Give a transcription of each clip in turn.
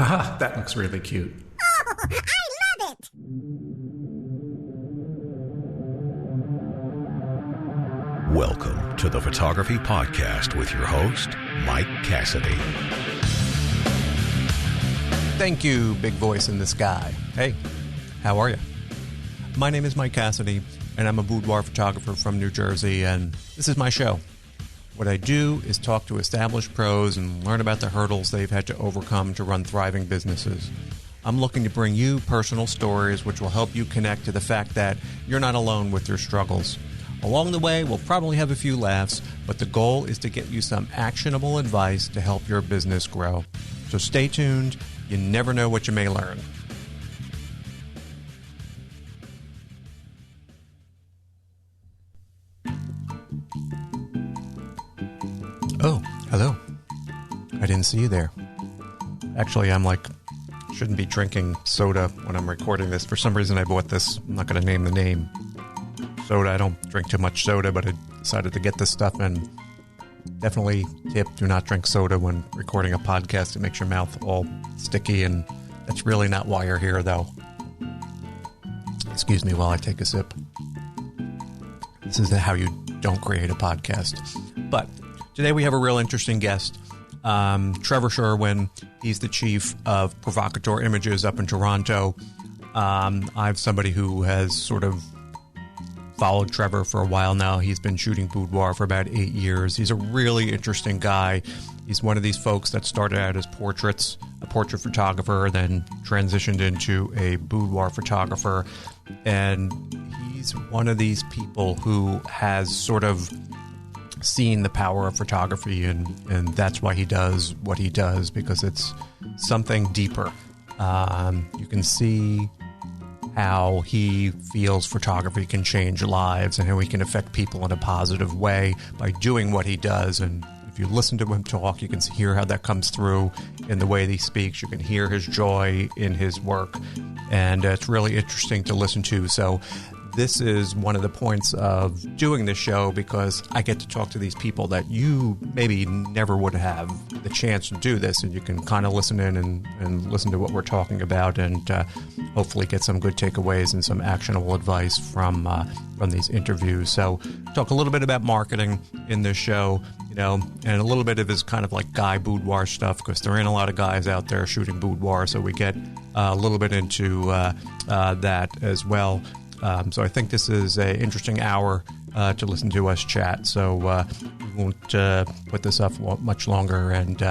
Haha, that looks really cute. Oh, I love it! Welcome to the Photography Podcast with your host, Mike Cassidy. Thank you, big voice in the sky. Hey, how are you? My name is Mike Cassidy, and I'm a boudoir photographer from New Jersey, and this is my show. What I do is talk to established pros and learn about the hurdles they've had to overcome to run thriving businesses. I'm looking to bring you personal stories which will help you connect to the fact that you're not alone with your struggles. Along the way, we'll probably have a few laughs, but the goal is to get you some actionable advice to help your business grow. So stay tuned. You never know what you may learn. Oh, hello. I didn't see you there. Actually, shouldn't be drinking soda when I'm recording this. For some reason, I bought this. I'm not going to name the name. Soda. I don't drink too much soda, but I decided to get this stuff, and definitely tip, do not drink soda when recording a podcast. It makes your mouth all sticky, and that's really not why you're here, though. Excuse me while I take a sip. This is how you don't create a podcast. But today we have a real interesting guest, Trevor Sherwin. He's the chief of Provocateur Images up in Toronto. I'm somebody who has sort of followed Trevor for a while now. He's been shooting boudoir for about 8 years. He's a really interesting guy. He's one of these folks that started out as a portrait photographer, then transitioned into a boudoir photographer. And he's one of these people who has sort of seen the power of photography, and that's why he does what he does, because it's something deeper. You can see how he feels photography can change lives and how he can affect people in a positive way by doing what he does. And if you listen to him talk, you can hear how that comes through in the way that he speaks. You can hear his joy in his work, and it's really interesting to listen to. So this is one of the points of doing this show, because I get to talk to these people that you maybe never would have the chance to do this, and you can kind of listen in and listen to what we're talking about, and hopefully get some good takeaways and some actionable advice from these interviews. So talk a little bit about marketing in this show, and a little bit of his kind of like guy boudoir stuff, because there ain't a lot of guys out there shooting boudoir, so we get a little bit into that as well. So I think this is an interesting hour to listen to us chat. So we won't put this up much longer. And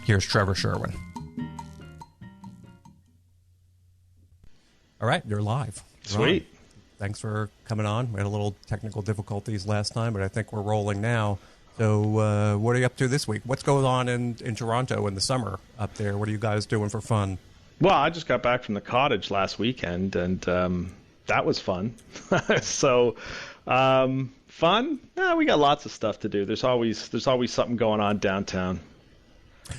here's Trevor Sherwin. All right, you're live. Sweet. Thanks for coming on. We had a little technical difficulties last time, but I think we're rolling now. So what are you up to this week? What's going on in Toronto in the summer up there? What are you guys doing for fun? Well, I just got back from the cottage last weekend, and that was fun. So, fun? Yeah, we got lots of stuff to do. There's always something going on downtown.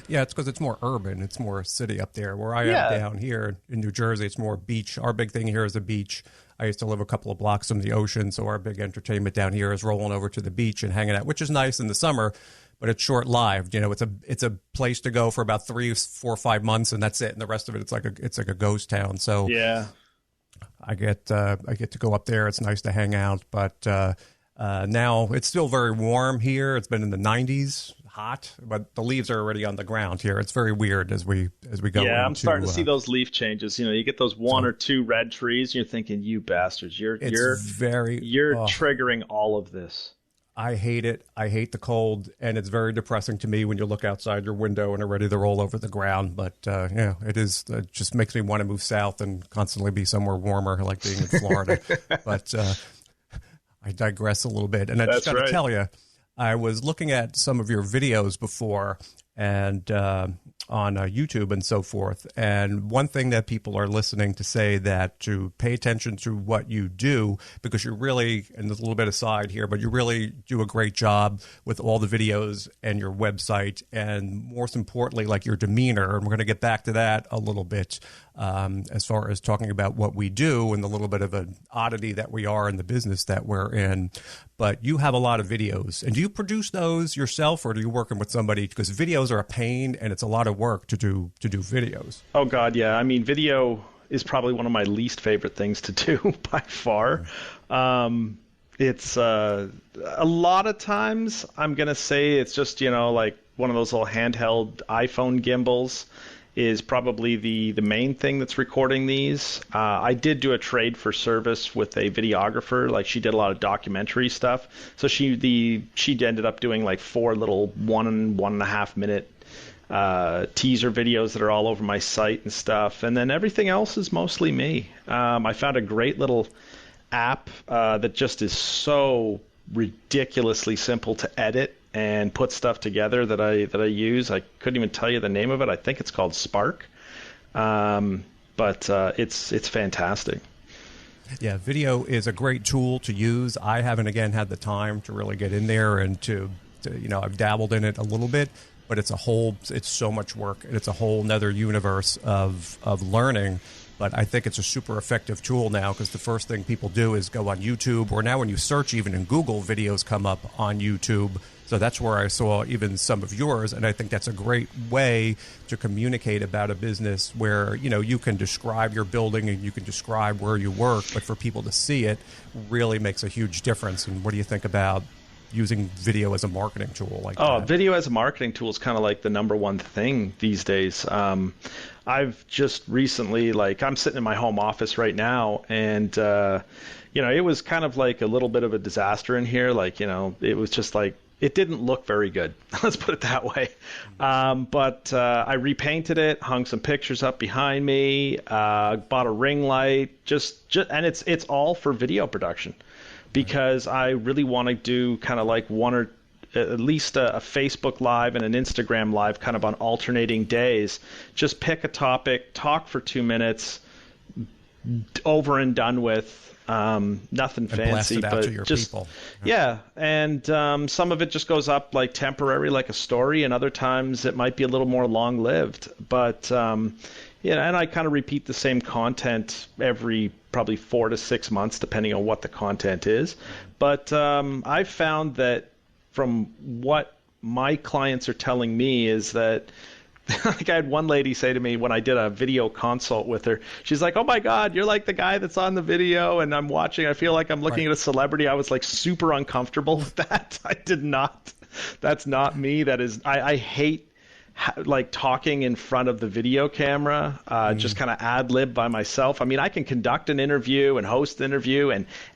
Yeah, it's because it's more urban. It's more city up there. Where I am down here in New Jersey, it's more beach. Our big thing here is a beach. I used to live a couple of blocks from the ocean, so our big entertainment down here is rolling over to the beach and hanging out, which is nice in the summer, but it's short-lived. It's a place to go for about 3, 4, 5 months, and that's it. And the rest of it, it's like a ghost town. So yeah. I get to go up there. It's nice to hang out, but now it's still very warm here. It's been in the 90s, hot, but the leaves are already on the ground here. It's very weird as we go. Yeah, I'm starting to see those leaf changes. You get those one or two red trees, and you're thinking, "You bastards, you're triggering all of this." I hate it. I hate the cold, and it's very depressing to me when you look outside your window and are ready to roll over the ground. But it is. It just makes me want to move south and constantly be somewhere warmer, like being in Florida. But I digress a little bit, and I just got to tell you, I was looking at some of your videos before, and on YouTube and so forth. And one thing that people are listening to say that to pay attention to what you do, because you're really, and there's a little bit aside here, but you really do a great job with all the videos and your website, and most importantly, like your demeanor. And we're going to get back to that a little bit as far as talking about what we do and the little bit of an oddity that we are in the business that we're in. But you have a lot of videos. And do you produce those yourself, or do you working with somebody? Because videos are a pain and it's a lot of of work to do videos. Oh God, yeah. I mean, video is probably one of my least favorite things to do by far. It's a lot of times I'm gonna say it's just like one of those little handheld iPhone gimbals is probably the main thing that's recording these. I did do a trade for service with a videographer. Like, she did a lot of documentary stuff. So she ended up doing like 4 little 1.5 minute teaser videos that are all over my site and stuff. And then everything else is mostly me. I found a great little app that just is so ridiculously simple to edit and put stuff together that I use. I couldn't even tell you the name of it. I think it's called Spark, but it's fantastic. Yeah, video is a great tool to use. I haven't again had the time to really get in there and to I've dabbled in it a little bit, but it's so much work, and it's a whole nother universe of learning. But I think it's a super effective tool now, because the first thing people do is go on YouTube, or now when you search even in Google, videos come up on YouTube. So that's where I saw even some of yours, and I think that's a great way to communicate about a business where, you can describe your building and you can describe where you work, but for people to see it really makes a huge difference. And what do you think about using video as a marketing tool like that? Video as a marketing tool is kind of like the number one thing these days. I've just recently, I'm sitting in my home office right now, and it was kind of like a little bit of a disaster in here. It was just like, it didn't look very good. Let's put it that way. But I repainted it, hung some pictures up behind me, bought a ring light, and it's all for video production, because I really want to do kind of like one or at least a Facebook Live and an Instagram Live kind of on alternating days. Just pick a topic, talk for 2 minutes, over and done with. Nothing fancy, but just people. Yeah. And some of it just goes up like temporary, like a story, and other times it might be a little more long-lived. But and I kind of repeat the same content every probably 4 to 6 months, depending on what the content is. But I've found that from what my clients are telling me is that, like, I had one lady say to me when I did a video consult with her, she's like, "Oh my God, you're like the guy that's on the video, and I'm watching. I feel like I'm looking at a celebrity." I was like super uncomfortable with that. I did not. That's not me. That is, I hate like talking in front of the video camera, just kind of ad lib by myself. I mean, I can conduct an interview and host an interview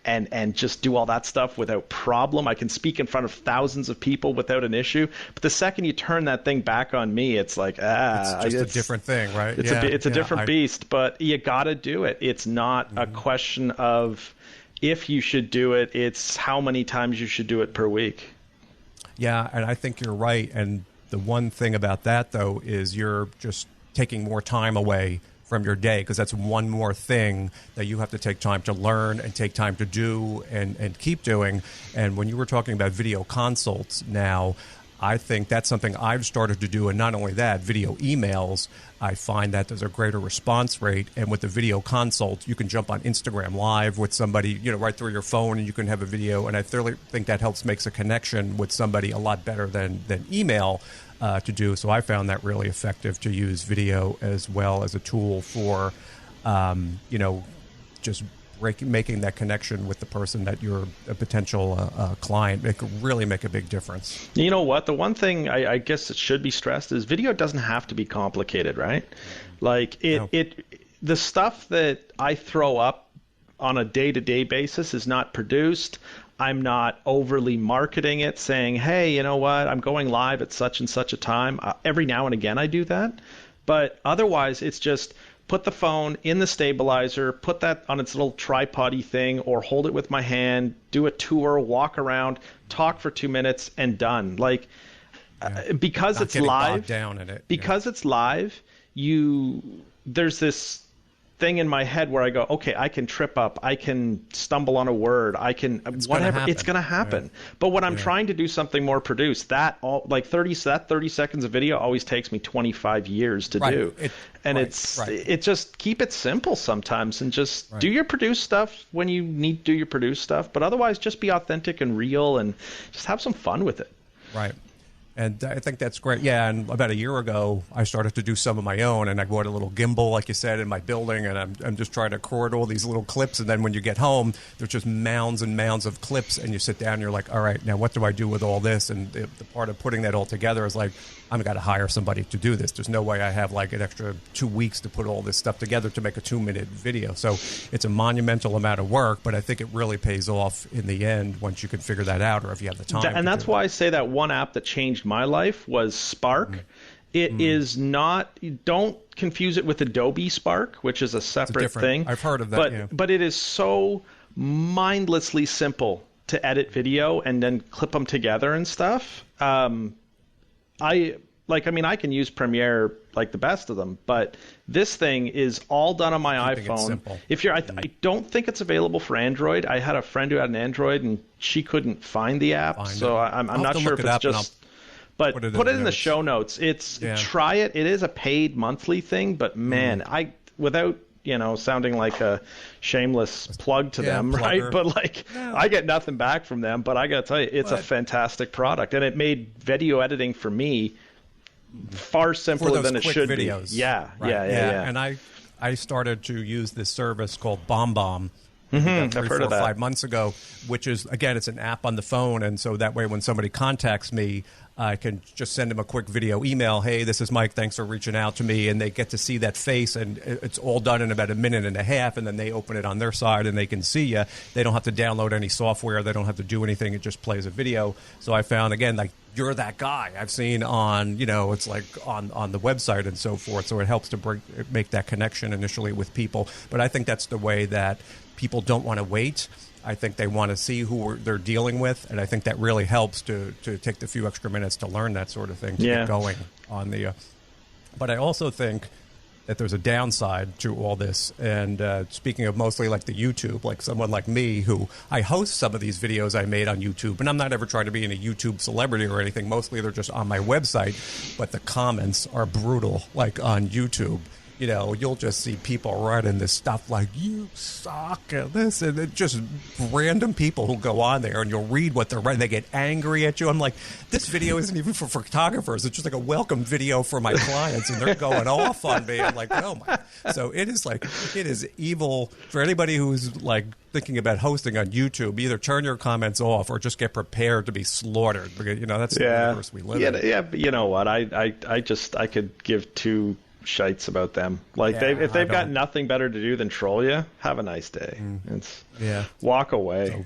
and just do all that stuff without problem. I can speak in front of thousands of people without an issue. But the second you turn that thing back on me, it's like, it's just a different thing, right? It's a different beast, but you got to do it. It's not a question of if you should do it. It's how many times you should do it per week. Yeah, and I think you're right. And the one thing about that, though, is you're just taking more time away from your day, because that's one more thing that you have to take time to learn and take time to do and keep doing. And when you were talking about video consults now, I think that's something I've started to do. And not only that, video emails, I find that there's a greater response rate. And with the video consult, you can jump on Instagram Live with somebody, right through your phone, and you can have a video. And I thoroughly think that makes a connection with somebody a lot better than email to do. So I found that really effective to use video as well as a tool for, just making that connection with the person that you're a potential client. It could really make a big difference. You know what? The one thing I guess it should be stressed is video doesn't have to be complicated, right? Like the stuff that I throw up on a day-to-day basis is not produced. I'm not overly marketing it, saying, hey, you know what? I'm going live at such and such a time. Every now and again I do that. But otherwise, it's just put the phone in the stabilizer, put that on its little tripod-y thing, or hold it with my hand, do a tour, walk around, talk for 2 minutes, and done. Like, because it's live, down in it. Because it's live, there's this thing in my head where I go, okay, I can trip up, I can stumble on a word, it's going to happen. Yeah. But when I'm trying to do something more produced, that 30 seconds of video always takes me 25 years to do. It just keep it simple sometimes, and just do your produced stuff when you need to do your produced stuff, but otherwise just be authentic and real and just have some fun with it. Right. And I think that's great. Yeah, and about a year ago, I started to do some of my own, and I bought a little gimbal, like you said, in my building, and I'm just trying to record all these little clips, and then when you get home, there's just mounds and mounds of clips, and you sit down, and you're like, all right, now what do I do with all this? And the part of putting that all together is like, I've got to hire somebody to do this. There's no way I have like an extra 2 weeks to put all this stuff together to make a 2-minute video. So it's a monumental amount of work, but I think it really pays off in the end once you can figure that out, or if you have the time. And that's why I say that one app that changed my life was Spark. It is not, don't confuse it with Adobe Spark, which is a separate thing. I've heard of that, but it is so mindlessly simple to edit video and then clip them together and stuff. I can use Premiere like the best of them, but this thing is all done on my iPhone. If you're, I don't think it's available for Android. I had a friend who had an Android and she couldn't find the app, so I'm not sure if it's just. But put it in the show notes. Try it. It is a paid monthly thing, but man, without sounding like a shameless plug to them, right? But I get nothing back from them. But I got to tell you, it's a fantastic product, and it made video editing for me far simpler than it should videos. Be. Yeah. And I started to use this service called BombBomb. I've heard of that. 5 months ago, which is, again, it's an app on the phone, and so that way when somebody contacts me, I can just send them a quick video email. Hey, this is Mike. Thanks for reaching out to me. And they get to see that face, and it's all done in about a minute and a half, and then they open it on their side, and they can see you. They don't have to download any software. They don't have to do anything. It just plays a video. So I found, again, like, you're that guy I've seen on, it's like on the website and so forth. So it helps to make that connection initially with people. But I think that's the way that people don't want to wait. I think they want to see who they're dealing with, and I think that really helps to take the few extra minutes to learn that sort of thing to get going on the. But I also think that there's a downside to all this, and speaking of mostly like the YouTube, like someone like me who I host some of these videos I made on YouTube, and I'm not ever trying to be a YouTube celebrity or anything. Mostly they're just on my website, but the comments are brutal, like on YouTube. You'll just see people writing this stuff like, you suck at this, and it's just random people who go on there, and you'll read what they're writing. They get angry at you. I'm like, this video isn't even for photographers. It's just like a welcome video for my clients, and they're going off on me. I'm like, oh my. So it is evil for anybody who's like thinking about hosting on YouTube. Either turn your comments off or just get prepared to be slaughtered, because that's the universe we live in. Yeah, but you know what? I could give two shites about them. If they've got nothing better to do than troll you, have a nice day. Walk away.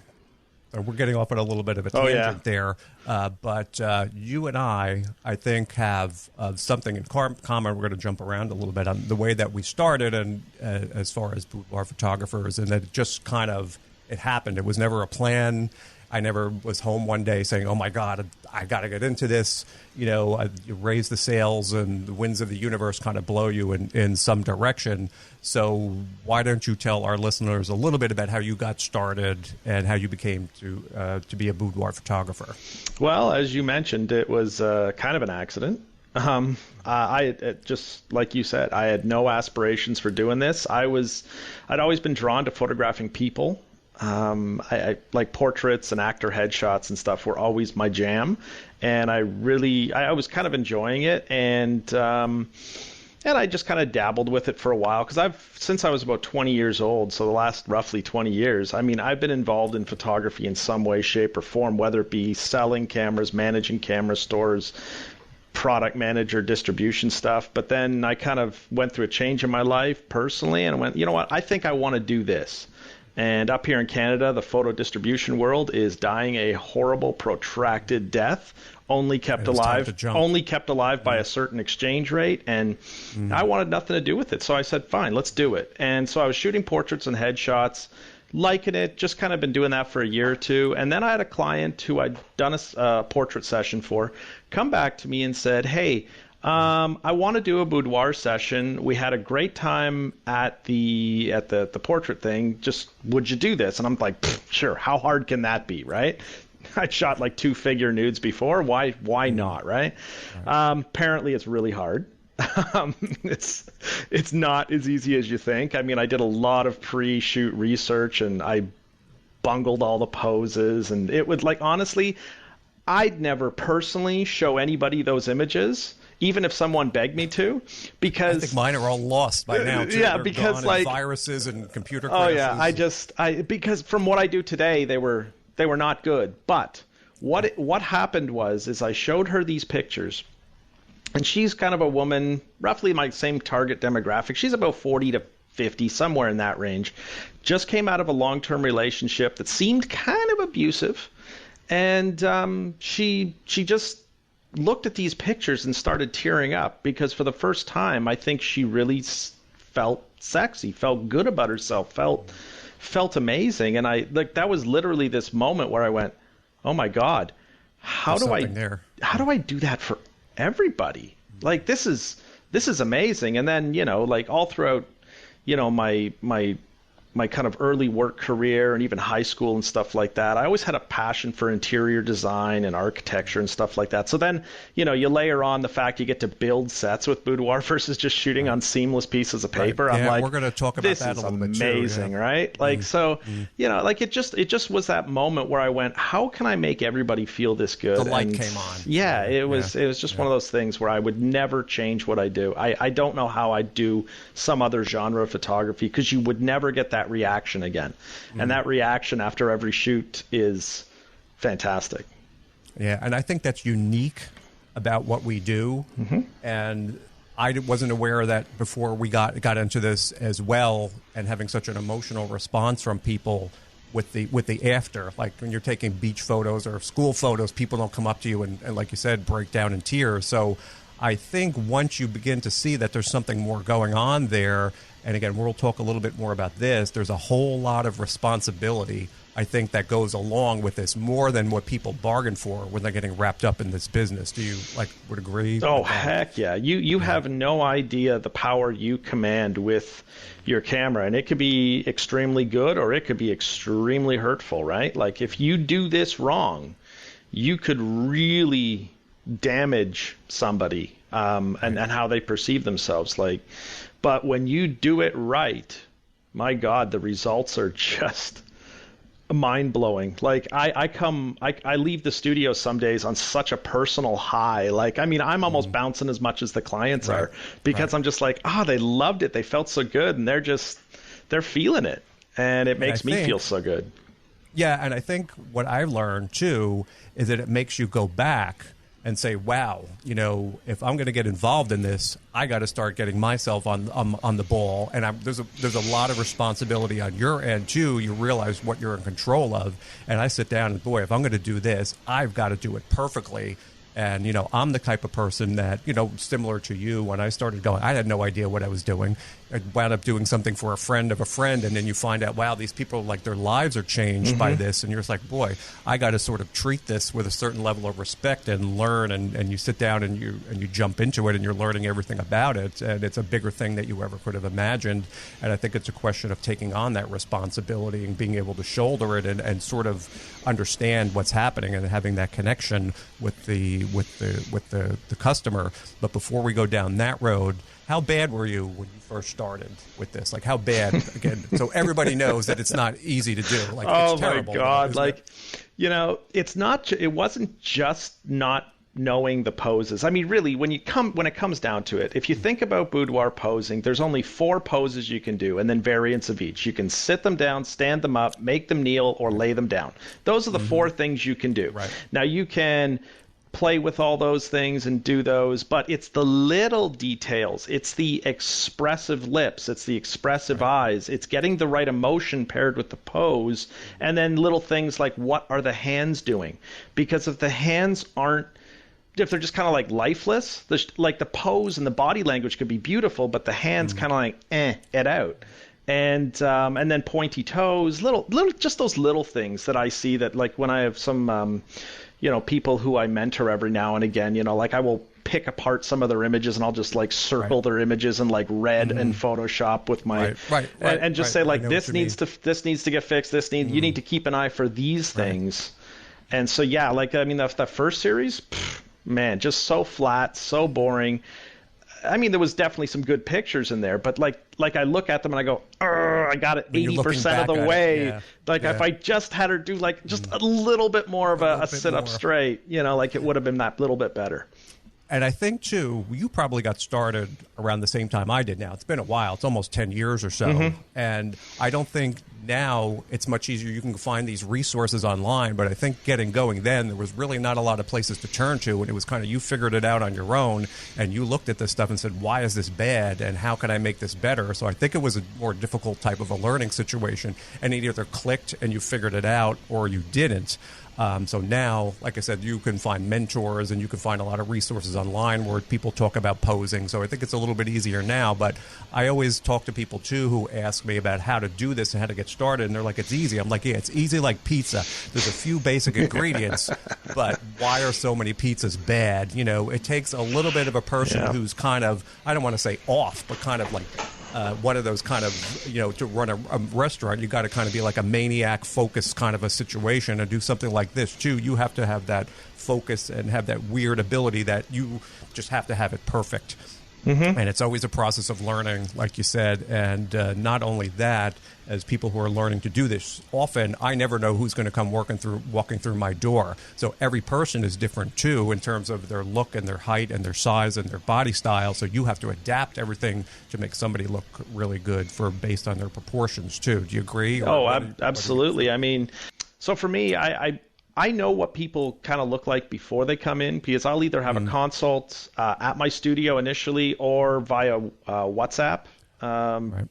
So we're getting off on a little bit of a tangent there, but you and I think, have something in common. We're going to jump around a little bit on the way that we started, and as far as boudoir photographers, and that it just kind of it happened. It was never a plan. I never was home one day saying, oh, my God, I got to get into this. You raise the sails and the winds of the universe kind of blow you in some direction. So why don't you tell our listeners a little bit about how you got started and how you became to be a boudoir photographer? Well, as you mentioned, it was kind of an accident. Just like you said, I had no aspirations for doing this. I'd always been drawn to photographing people. I like portraits and actor headshots and stuff were always my jam, and I was kind of enjoying it, and I just kind of dabbled with it for a while, because since I was about 20 years old, so the last roughly 20 years, I've been involved in photography in some way, shape, or form, whether it be selling cameras, managing camera stores, product manager, distribution stuff. But then I kind of went through a change in my life personally, and I went, you know what, I think I want to do this. And up here in Canada, the photo distribution world is dying a horrible, protracted death, only kept alive by a certain exchange rate. And I wanted nothing to do with it. So I said, fine, let's do it. And so I was shooting portraits and headshots, liking it, just kind of been doing that for a year or two. And then I had a client who I'd done a portrait session for come back to me and said, hey, I want to do a boudoir session. We had a great time at the portrait thing. Just would you do this? And I'm like, sure. How hard can that be, right? I'd shot like 2 figure nudes before. Why not, right? Apparently, it's really hard. It's not as easy as you think. I did a lot of pre-shoot research, and I bungled all the poses, and it would honestly. I'd never personally show anybody those images, even if someone begged me to, because I think mine are all lost by now too. Yeah, They're because gone, like and viruses and computer oh crashes. yeah, because from what I do today, they were not good. But what happened is I showed her these pictures, and she's kind of a woman, roughly my same target demographic. She's about 40 to 50, somewhere in that range. Just came out of a long-term relationship that seemed kind of abusive. And she just looked at these pictures and started tearing up because for the first time, I think she really felt sexy, felt good about herself, felt amazing. And that was literally this moment where I went, "Oh my God, how do I do that for everybody? Like this is amazing." And then like all throughout my kind of early work career and even high school and stuff like that, I always had a passion for interior design and architecture and stuff like that. So then, you layer on the fact you get to build sets with Boudoir versus just shooting on seamless pieces of paper. Right. I'm like, we're going to talk about that a little bit too. This is amazing, right? Like, so, like it just was that moment where I went, how can I make everybody feel this good? The light came on. Yeah, it was just one of those things where I would never change what I do. I don't know how I'd do some other genre of photography because you would never get that reaction again. And that reaction after every shoot is fantastic. Yeah, and I think that's unique about what we do. And I wasn't aware of that before we got into this as well, and having such an emotional response from people with the after. Like when you're taking beach photos or school photos, people don't come up to you and like you said, break down in tears. So I think once you begin to see that there's something more going on there, and again, we'll talk a little bit more about this, there's a whole lot of responsibility, I think, that goes along with this, more than what people bargain for when they're getting wrapped up in this business. Do you would agree? Oh, heck yeah. You have no idea the power you command with your camera, and it could be extremely good or it could be extremely hurtful, right? Like if you do this wrong, you could really damage somebody and how they perceive themselves. But when you do it right, my God, the results are just mind-blowing. Like I leave the studio some days on such a personal high. Like, I mean, I'm almost bouncing as much as the clients are, because I'm just like, they loved it. They felt so good, and they're feeling it. And it makes me feel so good. Yeah, and I think what I learned too is that it makes you go back and say, wow, if I'm going to get involved in this, I got to start getting myself on the ball. And there's a lot of responsibility on your end too. You realize what you're in control of. And I sit down and, boy, if I'm going to do this, I've got to do it perfectly. And, I'm the type of person that, similar to you, when I started going, I had no idea what I was doing. I wound up doing something for a friend of a friend, and then you find out, wow, these people, like, their lives are changed by this, and you're just like, boy, I got to sort of treat this with a certain level of respect and learn, and you sit down and you jump into it, and you're learning everything about it, and it's a bigger thing that you ever could have imagined. And I think it's a question of taking on that responsibility and being able to shoulder it and sort of understand what's happening and having that connection with the customer. But before we go down that road, how bad were you when you first started with this? Like, how bad? Again, so everybody knows that it's not easy to do. Like, it's terrible. Oh my God! Like, it's not. It wasn't just not knowing the poses. I mean, really, when it comes down to it, if you think about boudoir posing, there's only 4 poses you can do, and then variants of each. You can sit them down, stand them up, make them kneel, or lay them down. Those are the 4 things you can do. Right. Now you can play with all those things and do those, but it's the little details. It's the expressive lips. It's the expressive eyes. It's getting the right emotion paired with the pose, and then little things like, what are the hands doing? Because if the hands aren't, if they're just kind of like lifeless, like the pose and the body language could be beautiful, but the hands kind of like it out. And then pointy toes, little, just those little things that I see that, like, when I have some people who I mentor every now and again, like I will pick apart some of their images and I'll just like circle their images in like red and Photoshop with my and just say like, this needs to get fixed. You need to keep an eye for these things. And so, yeah, like, I mean, that first series, man, just so flat, so boring. I mean, there was definitely some good pictures in there, but like I look at them and I go, I got it 80% of the way. If I just had her do like just a little bit more of a sit up straight, like it would have been that little bit better. And I think, too, you probably got started around the same time I did now. It's been a while. It's almost 10 years or so. Mm-hmm. And I don't think now it's much easier. You can find these resources online. But I think getting going then, there was really not a lot of places to turn to. And it was kind of you figured it out on your own. And you looked at this stuff and said, why is this bad? And how can I make this better? So I think it was a more difficult type of a learning situation. And it either clicked and you figured it out or you didn't. So now, like I said, you can find mentors and you can find a lot of resources online where people talk about posing. So I think it's a little bit easier now. But I always talk to people, too, who ask me about how to do this and how to get started. And they're like, it's easy. I'm like, yeah, it's easy like pizza. There's a few basic ingredients, but why are so many pizzas bad? It takes a little bit of a person who's kind of, I don't want to say off, but kind of like one of those kind of, to run a restaurant, you got to kind of be like a maniac focused kind of a situation and do something like this too. You have to have that focus and have that weird ability that you just have to have it perfect. Mm-hmm. And it's always a process of learning, like you said. And not only that, as people who are learning to do this, often I never know who's going to come walking through my door. So every person is different, too, in terms of their look and their height and their size and their body style. So you have to adapt everything to make somebody look really good based on their proportions, too. Do you agree? Absolutely. I mean, so for me, I know what people kind of look like before they come in because I'll either have a consult at my studio initially or via WhatsApp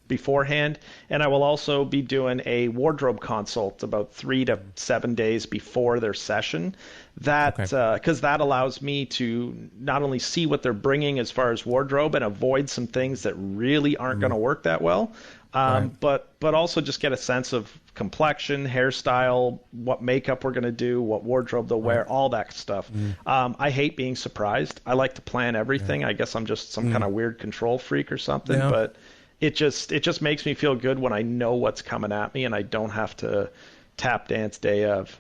beforehand. And I will also be doing a wardrobe consult about 3 to 7 days before their session. Because that allows me to not only see what they're bringing as far as wardrobe and avoid some things that really aren't going to work that well. But also just get a sense of complexion, hairstyle, what makeup we're going to do, what wardrobe they'll wear, all that stuff. I hate being surprised. I like to plan everything. I guess I'm just some kind of weird control freak or something, but it just makes me feel good when I know what's coming at me and I don't have to tap dance day of.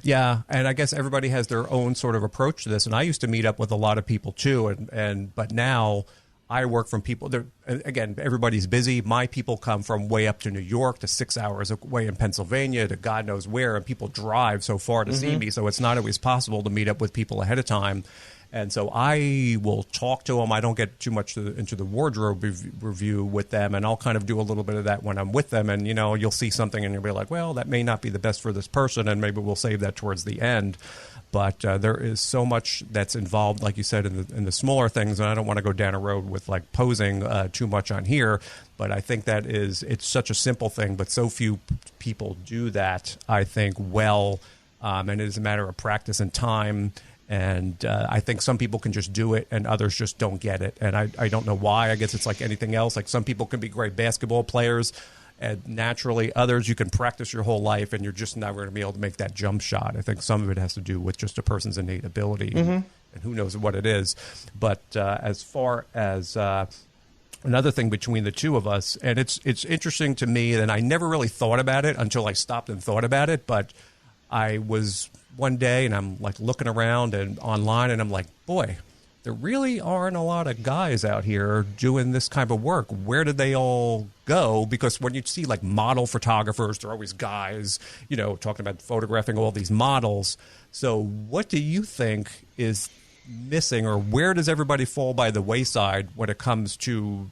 Yeah, and I guess everybody has their own sort of approach to this. And I used to meet up with a lot of people too, but now I work from people. Again, everybody's busy. My people come from way up to New York to 6 hours away in Pennsylvania to God knows where, and people drive so far to see me. So it's not always possible to meet up with people ahead of time. And so I will talk to them. I don't get too much into the wardrobe review with them, and I'll kind of do a little bit of that when I'm with them. And, you'll see something and you'll be like, well, that may not be the best for this person, and maybe we'll save that towards the end. But there is so much that's involved, like you said, in the smaller things, and I don't want to go down a road with like posing too much on here. But I think it's such a simple thing, but so few people do that, I think, well, and it is a matter of practice and time. And I think some people can just do it and others just don't get it. And I don't know why. I guess it's like anything else. Like some people can be great basketball players and naturally others you can practice your whole life and you're just never going to be able to make that jump shot. I think some of it has to do with just a person's innate ability and who knows what it is. But as far as another thing between the two of us, and it's interesting to me, and I never really thought about it until I stopped and thought about it, but I was one day and I'm like looking around and online and I'm like, boy, there really aren't a lot of guys out here doing this kind of work. Where did they all go? Because when you see like model photographers, they're always guys, talking about photographing all these models. So what do you think is missing, or where does everybody fall by the wayside when it comes to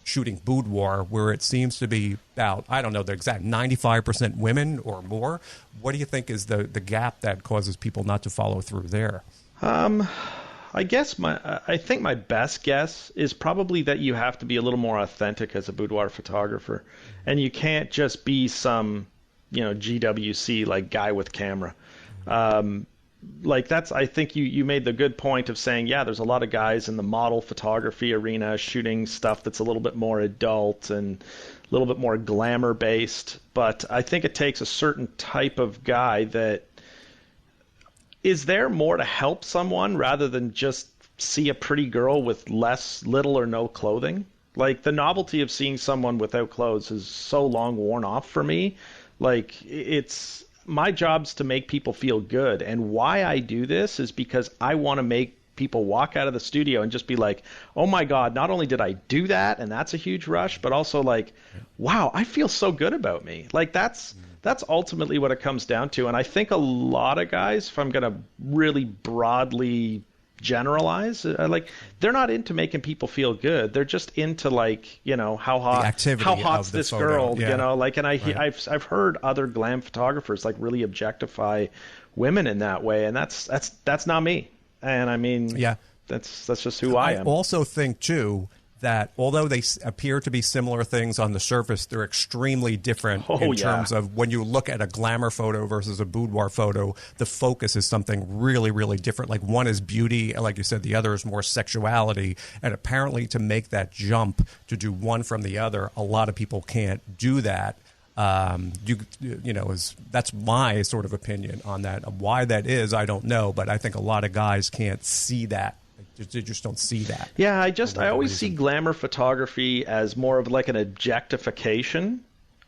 shooting boudoir, where it seems to be about, I don't know the exact 95% women or more? What do you think is the gap that causes people not to follow through there? I think my best guess is probably that you have to be a little more authentic as a boudoir photographer, and you can't just be some, GWC like guy with camera. I think you made the good point of saying, yeah, there's a lot of guys in the model photography arena shooting stuff that's a little bit more adult and a little bit more glamour based. But I think it takes a certain type of guy that is there more to help someone rather than just see a pretty girl with little or no clothing. Like the novelty of seeing someone without clothes is so long worn off for me. Like my job's to make people feel good. And why I do this is because I want to make people walk out of the studio and just be like, oh my God, not only did I do that, and that's a huge rush, but also like, wow, I feel so good about me. Like that's ultimately what it comes down to. And I think a lot of guys, if I'm going to really broadly generalize, like they're not into making people feel good. They're just into like, you know, how hot's this girl, you know, like, and I've heard other glam photographers like really objectify women in that way. And that's not me. And I mean, that's just who I am. I also think too that although they appear to be similar things on the surface, they're extremely different in terms of when you look at a glamour photo versus a boudoir photo, the focus is something really, really different. Like one is beauty, and like you said, the other is more sexuality. And apparently to make that jump to do one from the other, a lot of people can't do that. That's my sort of opinion on that. Why that is, I don't know, but I think a lot of guys can't see that. They just don't see that. Yeah, I always see glamour photography as more of like an objectification,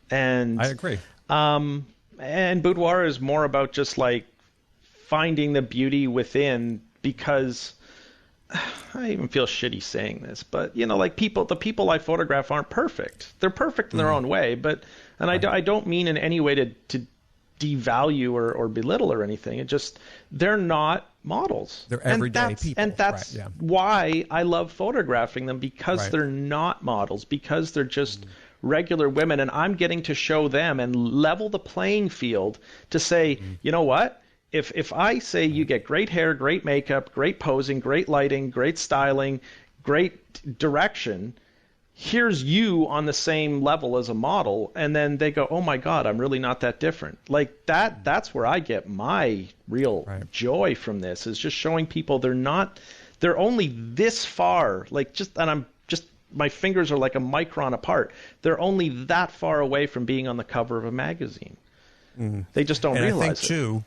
and I agree. And boudoir is more about just like finding the beauty within, because I even feel shitty saying this, but you know, like the people I photograph aren't perfect. They're perfect in their own way, I don't mean in any way to devalue or belittle or anything. It just, they're not models. They're everyday people. And that's why I love photographing them, because they're not models, because they're just regular women, and I'm getting to show them and level the playing field to say, you know what? If I say you get great hair, great makeup, great posing, great lighting, great styling, great direction, here's you on the same level as a model, and then they go, oh my God, I'm really not that different. Like that's where I get my real joy from this, is just showing people they're only this far, like my fingers are like a micron apart. They're only that far away from being on the cover of a magazine. They just don't realize I think too,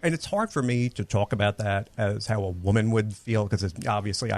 and it's hard for me to talk about that as how a woman would feel, because obviously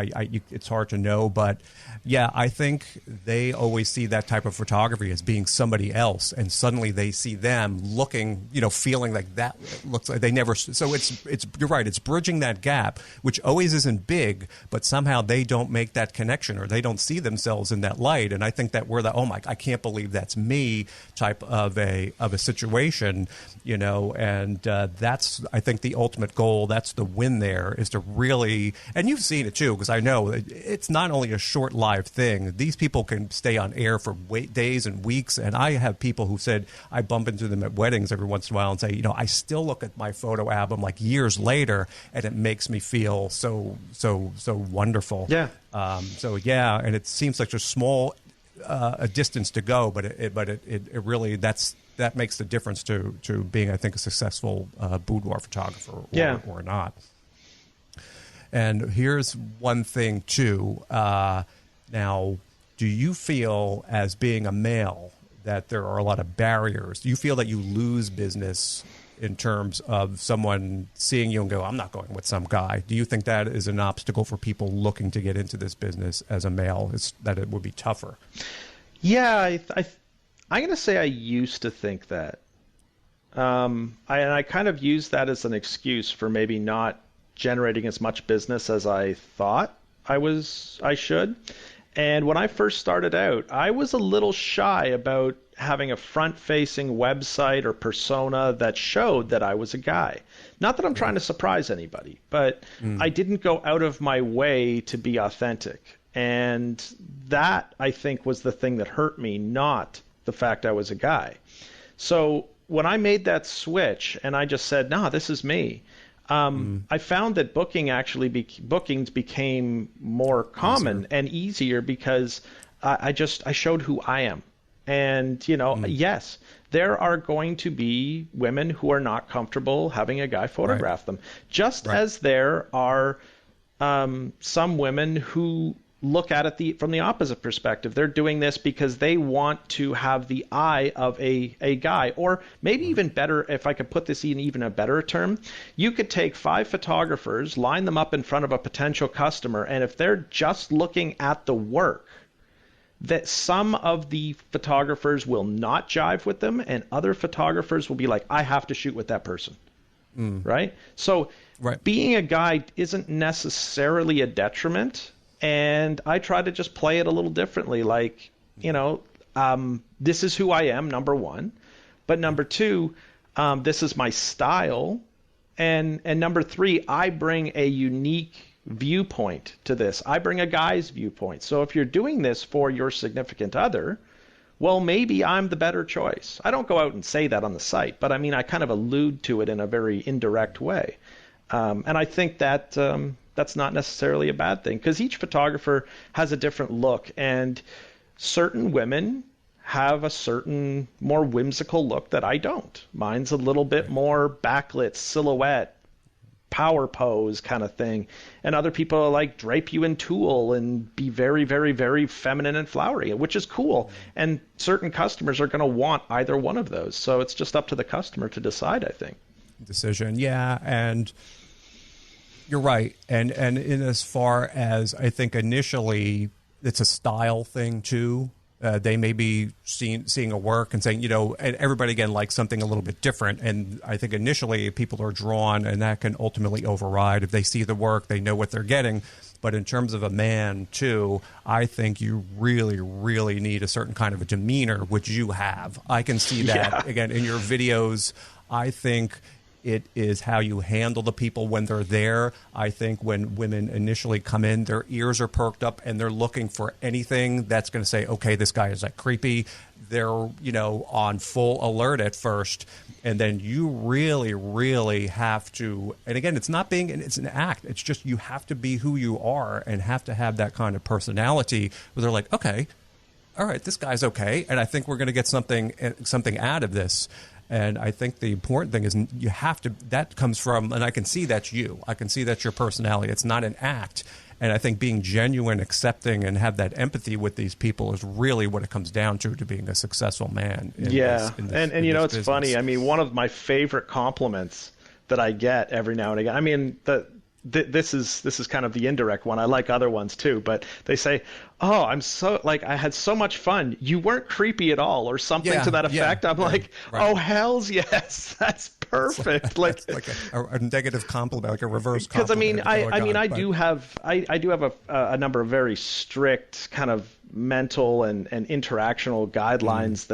it's hard to know. But yeah, I think they always see that type of photography as being somebody else, and suddenly they see them looking, feeling like that looks like they never. So it's you're right. It's bridging that gap, which always isn't big, but somehow they don't make that connection, or they don't see themselves in that light. And I think that we're I can't believe that's me type of a situation, and that's, I think, the ultimate goal. That's the win there, is to really, and you've seen it too, because I know it's not only a short live thing. These people can stay on air for days and weeks, and I have people who said, I bump into them at weddings every once in a while and say, I still look at my photo album like years later, and it makes me feel so wonderful. Yeah. And it seems like a small a distance to go, but it really that makes the difference to being, I think, a successful boudoir photographer or not. And here's one thing too. Now, do you feel, as being a male, that there are a lot of barriers? Do you feel that you lose business in terms of someone seeing you and go, I'm not going with some guy? Do you think that is an obstacle for people looking to get into this business as a male, that it would be tougher? Yeah, I'm going to say I used to think that. I kind of used that as an excuse for maybe not generating as much business as I thought I should. And when I first started out, I was a little shy about having a front-facing website or persona that showed that I was a guy. Not that I'm trying to surprise anybody, but I didn't go out of my way to be authentic. And that, I think, was the thing that hurt me, not the fact I was a guy. So when I made that switch and I just said, no, this is me, I found that bookings became more common and easier, because I showed who I am. And, yes, there are going to be women who are not comfortable having a guy photograph them, just as there are some women who look at it from the opposite perspective. They're doing this because they want to have the eye of a guy. Or maybe even better, if I could put this in even a better term, you could take 5 photographers, line them up in front of a potential customer, and if they're just looking at the work, that some of the photographers will not jive with them, and other photographers will be like, I have to shoot with that person. right? So being a guy isn't necessarily a detriment, and I try to just play it a little differently. Like, this is who I am, number one, but number two, this is my style, and number three, I bring a unique viewpoint to this. I bring a guy's viewpoint. So if you're doing this for your significant other, well, maybe I'm the better choice. I don't go out and say that on the site, but I mean, I kind of allude to it in a very indirect way. And I think that that's not necessarily a bad thing, because each photographer has a different look, and certain women have a certain more whimsical look that I don't. Mine's a little bit more backlit, silhouette, power pose kind of thing, and other people like drape you in tulle and be very, very, very feminine and flowery, which is cool, and certain customers are going to want either one of those, so it's just up to the customer to decide, I think. Decision, yeah. And you're right, and in as far as I think initially it's a style thing too. They may be seeing a work and saying, and everybody, again, likes something a little bit different. And I think initially people are drawn, and that can ultimately override. If they see the work, they know what they're getting. But in terms of a man, too, I think you really, really need a certain kind of a demeanor, which you have. I can see that, again, in your videos. I think it is how you handle the people when they're there. I think when women initially come in, their ears are perked up and they're looking for anything that's going to say, okay, this guy is like creepy. They're, on full alert at first. And then you really, really have to, and again, it's an act. It's just, you have to be who you are and have to have that kind of personality where they're like, okay, all right, this guy's okay. And I think we're going to get something out of this. And I think the important thing is you have to, that comes from, and I can see that's you. I can see that's your personality. It's not an act. And I think being genuine, accepting, and have that empathy with these people is really what it comes down to being a successful man. And it's business. Funny. I mean, one of my favorite compliments that I get every now and again, I mean, this is kind of the indirect one. I like other ones too, but they say, "Oh, I had so much fun. You weren't creepy at all," or something to that effect. I'm like, "Oh, hells yes, that's perfect." Like a negative compliment, like a reverse compliment. Because I do have a number of very strict kind of mental and interactional guidelines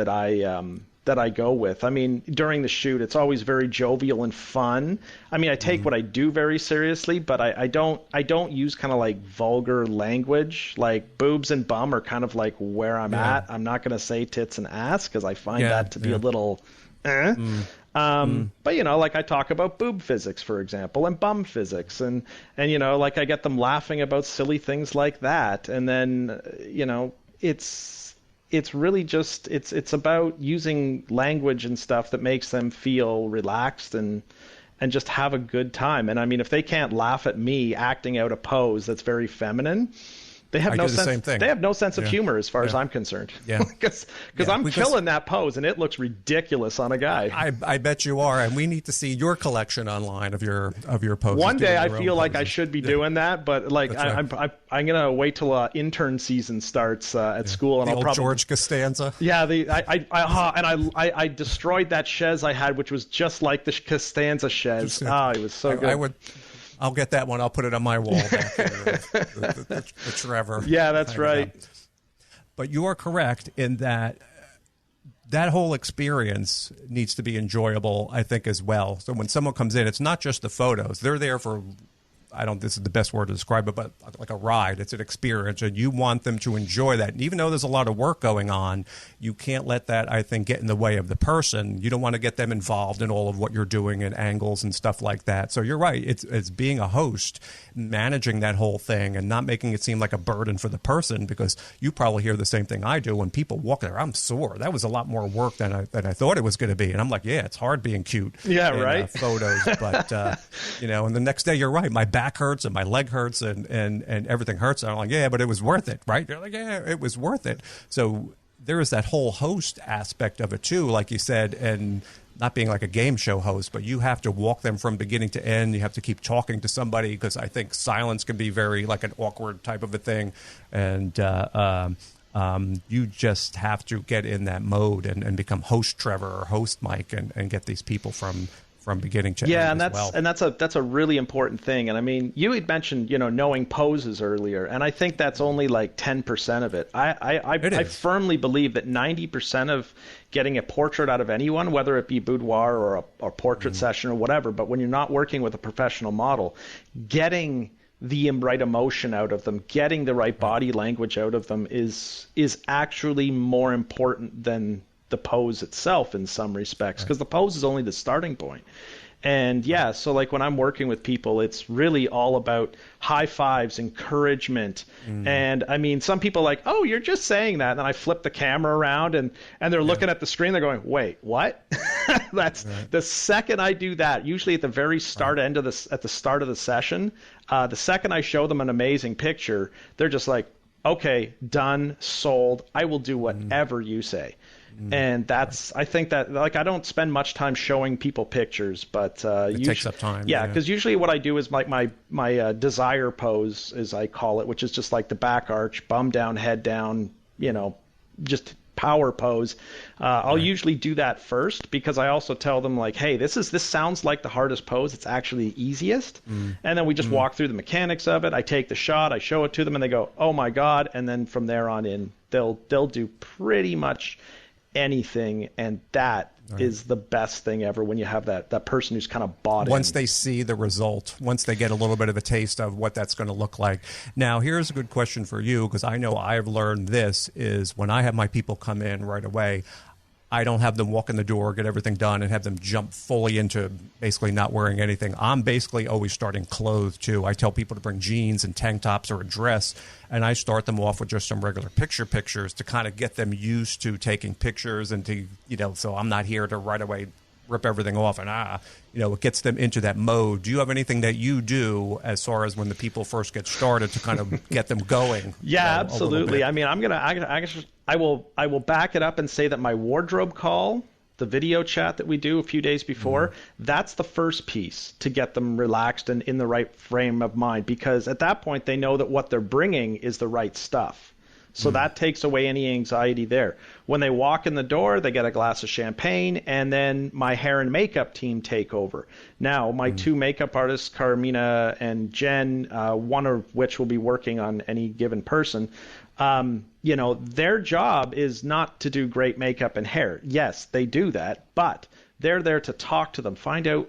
that I go with. I mean, during the shoot, it's always very jovial and fun. I mean, I take what I do very seriously, but I don't use kind of like vulgar language. Like boobs and bum are kind of like where I'm at. I'm not going to say tits and ass because I find that to be a little But like I talk about boob physics, for example, and bum physics, and like I get them laughing about silly things like that, and then it's really just it's about using language and stuff that makes them feel relaxed and just have a good time. And I mean, if they can't laugh at me acting out a pose that's very feminine, they have no sense. Same thing. They have no sense of humor, as far as I'm concerned. Yeah, because I'm killing that pose, and it looks ridiculous on a guy. I bet you are, and we need to see your collection online of your poses. One day, I feel like I should be doing that, but like I'm gonna wait till intern season starts at school, and the I'll old probably George Costanza. Yeah, I destroyed that chaise I had, which was just like the Costanza chaise. It was so good. I'll get that one. I'll put it on my wall back here, the Trevor. Yeah, that's right. But you are correct in that whole experience needs to be enjoyable, I think, as well. So when someone comes in, it's not just the photos. They're there for, this is the best word to describe it, but like a ride. It's an experience, and you want them to enjoy that. And even though there's a lot of work going on, you can't let that, I think, get in the way of the person. You don't want to get them involved in all of what you're doing and angles and stuff like that. So you're right. It's being a host, managing that whole thing and not making it seem like a burden for the person, because you probably hear the same thing I do when people walk there. I'm sore. That was a lot more work than I thought it was going to be. And I'm like, yeah, it's hard being cute. Yeah, in, right. Photos, but and the next day you're right. My back hurts and my leg hurts and everything hurts. And I'm like, yeah, but it was worth it, right? You're like, yeah, it was worth it. So there is that whole host aspect of it too, like you said, and not being like a game show host, but you have to walk them from beginning to end. You have to keep talking to somebody, because I think silence can be very like an awkward type of a thing. And you just have to get in that mode and become host Trevor or host Mike and get these people from from beginning to yeah, end and that's a really important thing. And I mean, you had mentioned knowing poses earlier, and I think that's only like 10% of it. I firmly believe that 90% of getting a portrait out of anyone, whether it be boudoir or a portrait session or whatever, but when you're not working with a professional model, getting the right emotion out of them, getting the right body language out of them is actually more important than the pose itself in some respects, because the pose is only the starting point. And yeah, so like when I'm working with people, it's really all about high fives, encouragement. And I mean, some people are like, oh, you're just saying that. And then I flip the camera around and they're looking at the screen. They're going, wait, what? That's the second I do that, usually at the very start at the start of the session, the second I show them an amazing picture, they're just like, okay, done, sold. I will do whatever you say. And I think that, like, I don't spend much time showing people pictures, but it takes up time. Yeah, because usually what I do is my desire pose, as I call it, which is just like the back arch, bum down, head down, just power pose. I'll usually do that first, because I also tell them, like, hey, this sounds like the hardest pose. It's actually the easiest. And then we just walk through the mechanics of it. I take the shot, I show it to them, and they go, oh my God. And then from there on in, they'll do pretty much anything, and that is the best thing ever, when you have that person who's kind of bought in. Once they see the result, once they get a little bit of a taste of what that's going to look like. Now, here's a good question for you, because I know I've learned this, is when I have my people come in right away, I don't have them walk in the door, get everything done, and have them jump fully into basically not wearing anything. I'm basically always starting clothed, too. I tell people to bring jeans and tank tops or a dress, and I start them off with just some regular pictures to kind of get them used to taking pictures, and to, so I'm not here to right away rip everything off, and it gets them into that mode. Do you have anything that you do as far as when the people first get started to kind of get them going? Yeah, absolutely. I mean, I will back it up and say that my wardrobe call, the video chat that we do a few days before, that's the first piece to get them relaxed and in the right frame of mind, because at that point they know that what they're bringing is the right stuff. So that takes away any anxiety there. When they walk in the door, they get a glass of champagne, and then my hair and makeup team take over. Now, my two makeup artists, Carmina and Jen, one of which will be working on any given person, their job is not to do great makeup and hair. Yes, they do that, but they're there to talk to them, find out,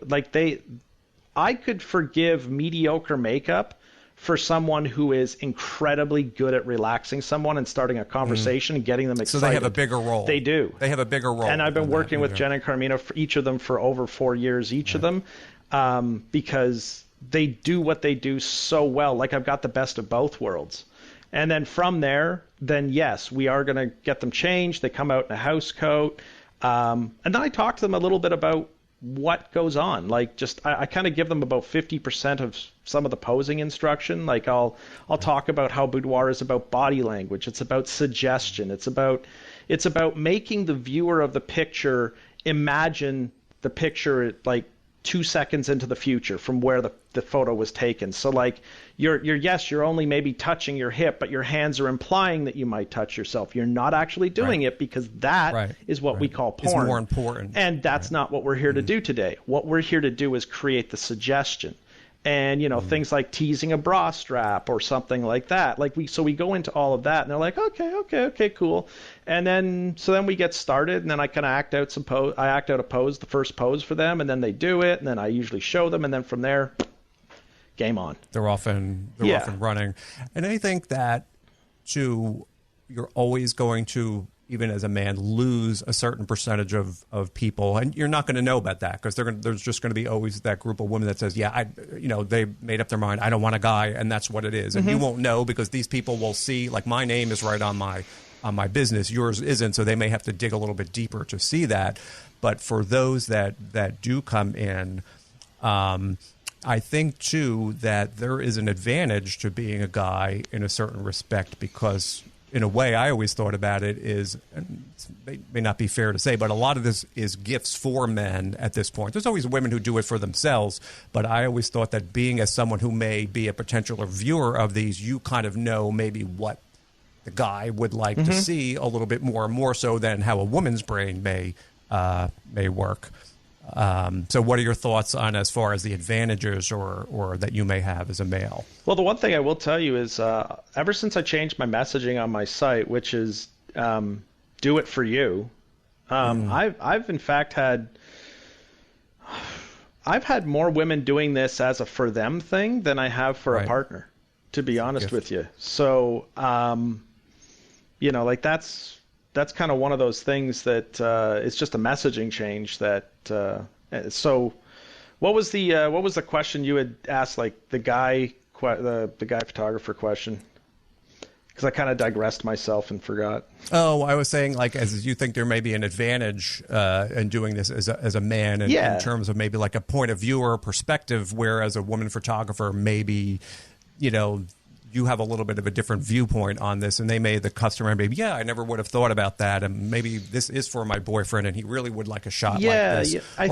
I could forgive mediocre makeup for someone who is incredibly good at relaxing someone and starting a conversation and getting them excited. So they have a bigger role. They do. They have a bigger role. And I've been working with Jen and Carmina, for each of them, for over 4 years, each of them, because they do what they do so well. Like, I've got the best of both worlds. And then from there, yes, we are going to get them changed. They come out in a house coat. And then I talk to them a little bit about what goes on. Like, just I kind of give them about 50% of some of the posing instruction. Like, I'll talk about how boudoir is about body language. It's about suggestion. It's about making the viewer of the picture imagine the picture like 2 seconds into the future from where the photo was taken. So like you're only maybe touching your hip, but your hands are implying that you might touch yourself. You're not actually doing it, because that is what we call porn. It's more important. And that's not what we're here to do today. What we're here to do is create the suggestion. And, things like teasing a bra strap or something like that. So we go into all of that, and they're like, okay, cool. And then we get started, and then I kind of act out a pose, the first pose for them, and then they do it, and then I usually show them, and then from there, game on. They're off and running. And I think that, too, you're always going to, even as a man, lose a certain percentage of people, and you're not going to know about that, because there's just going to be always that group of women that says, they made up their mind, I don't want a guy, and that's what it is. And you won't know, because these people will see, like, my name is right on my business, yours isn't, so they may have to dig a little bit deeper to see that. But for those that do come in, I think, too, that there is an advantage to being a guy in a certain respect, because in a way, I always thought about it is, it may not be fair to say, but a lot of this is gifts for men at this point. There's always women who do it for themselves, but I always thought that being as someone who may be a potential viewer of these, you kind of know maybe what the guy would like to see a little bit more so than how a woman's brain may work. So what are your thoughts on as far as the advantages or that you may have as a male? Well, the one thing I will tell you is ever since I changed my messaging on my site, which is do it for you, I've in fact I've had more women doing this as a for them thing than I have for a partner, to be honest with you. So, like that's kind of one of those things that it's just a messaging change that. So, what was the question you had asked? Like the guy photographer question. Because I kind of digressed myself and forgot. Oh, I was saying, like, as you think there may be an advantage in doing this as a man, in terms of maybe like a point of view or a perspective, whereas a woman photographer maybe, you have a little bit of a different viewpoint on this, and the customer maybe, I never would have thought about that, and maybe this is for my boyfriend, and he really would like a shot like this. I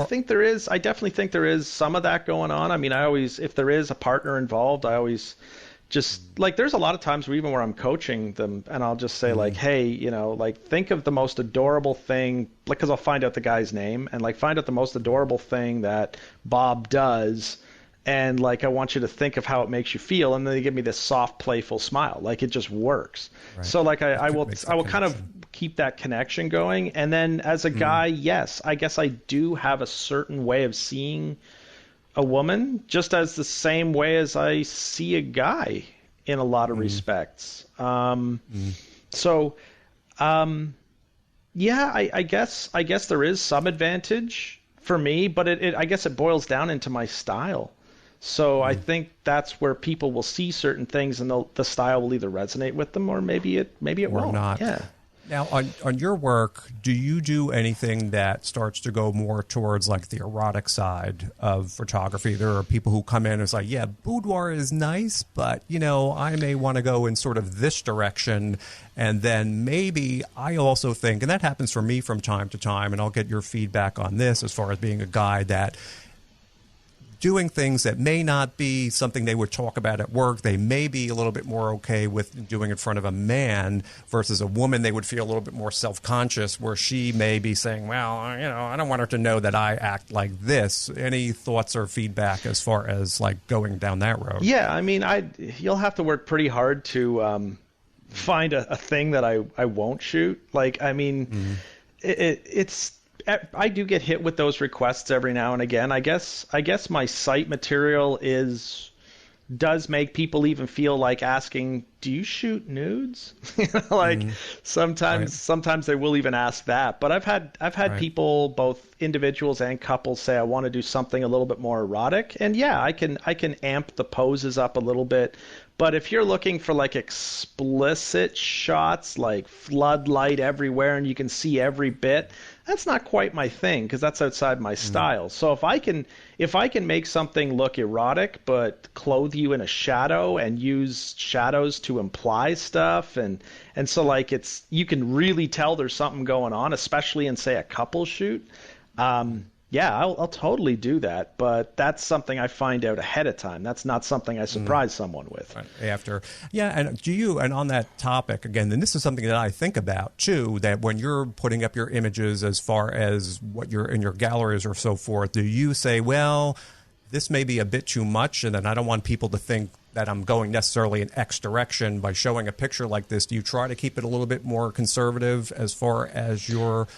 definitely think there is some of that going on. I mean, if there is a partner involved, I always just like, there's a lot of times where even where I'm coaching them and I'll just say like, hey, think of the most adorable thing, like, cause I'll find out the guy's name and like find out the most adorable thing that Bob does. And like, I want you to think of how it makes you feel. And then they give me this soft, playful smile. Like it just works. Right. So like I will kind of keep that connection going. And then as a guy, yes, I guess I do have a certain way of seeing a woman, just as the same way as I see a guy in a lot of respects. I guess there is some advantage for me, but I guess it boils down into my style. So I think that's where people will see certain things and the style will either resonate with them or maybe it won't. Not. Yeah. Now, on your work, do you do anything that starts to go more towards like the erotic side of photography? There are people who come in and it's like, boudoir is nice, but, I may want to go in sort of this direction. And then maybe I also think, and that happens for me from time to time, and I'll get your feedback on this as far as being a guy that doing things that may not be something they would talk about at work. They may be a little bit more okay with doing in front of a man versus a woman. They would feel a little bit more self-conscious where she may be saying, well, I don't want her to know that I act like this. Any thoughts or feedback as far as like going down that road? Yeah, I mean, you'll have to work pretty hard to find a thing that I won't shoot. Like, I mean, it's... I do get hit with those requests every now and again. I guess my site material does make people even feel like asking, do you shoot nudes? Sometimes they will even ask that. But I've had people, both individuals and couples, say I want to do something a little bit more erotic. And I can amp the poses up a little bit. But if you're looking for like explicit shots, like floodlight everywhere and you can see every bit, that's not quite my thing because that's outside my style. So if I can make something look erotic but clothe you in a shadow and use shadows to imply stuff and so like you can really tell there's something going on, especially in say a couple shoot. I'll totally do that, but that's something I find out ahead of time. That's not something I surprise someone with. Right. After. Yeah, and on that topic, again, and this is something that I think about, too, that when you're putting up your images as far as what you're in your galleries or so forth, do you say, well, this may be a bit too much, and then I don't want people to think that I'm going necessarily in X direction by showing a picture like this? Do you try to keep it a little bit more conservative as far as your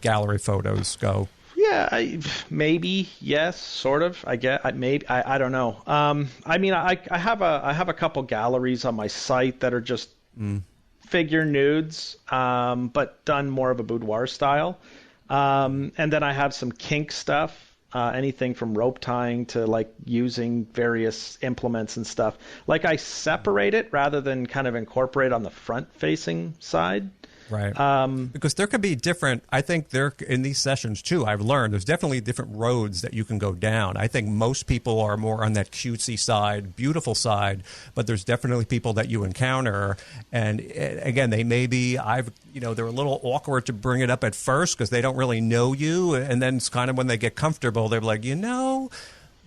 gallery photos go? Yeah, maybe, yes, sort of. I don't know. I mean, I have a couple galleries on my site that are just figure nudes, but done more of a boudoir style. And then I have some kink stuff, anything from rope tying to like using various implements and stuff. Like I separate it rather than kind of incorporate on the front facing side. Right. Because there could be different, I think there in these sessions too, I've learned there's definitely different roads that you can go down. I think most people are more on that cutesy side, beautiful side, but there's definitely people that you encounter. And again, they may be, they're a little awkward to bring it up at first because they don't really know you. And then it's kind of when they get comfortable, they're like,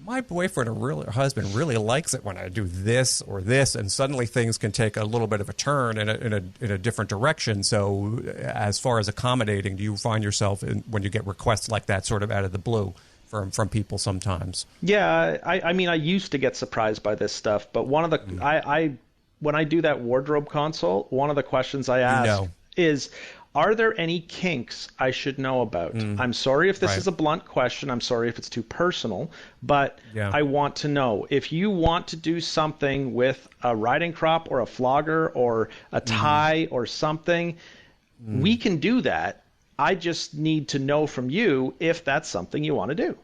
my boyfriend or husband really likes it when I do this or this, and suddenly things can take a little bit of a turn in a different direction. So as far as accommodating, do you find yourself when you get requests like that sort of out of the blue from people sometimes? Yeah, I mean, I used to get surprised by this stuff, but one of the when I do that wardrobe consult, one of the questions I ask is, are there any kinks I should know about? I'm sorry if this is a blunt question. I'm sorry if it's too personal, but I want to know. If you want to do something with a riding crop or a flogger or a tie or something, we can do that. I just need to know from you if that's something you want to do.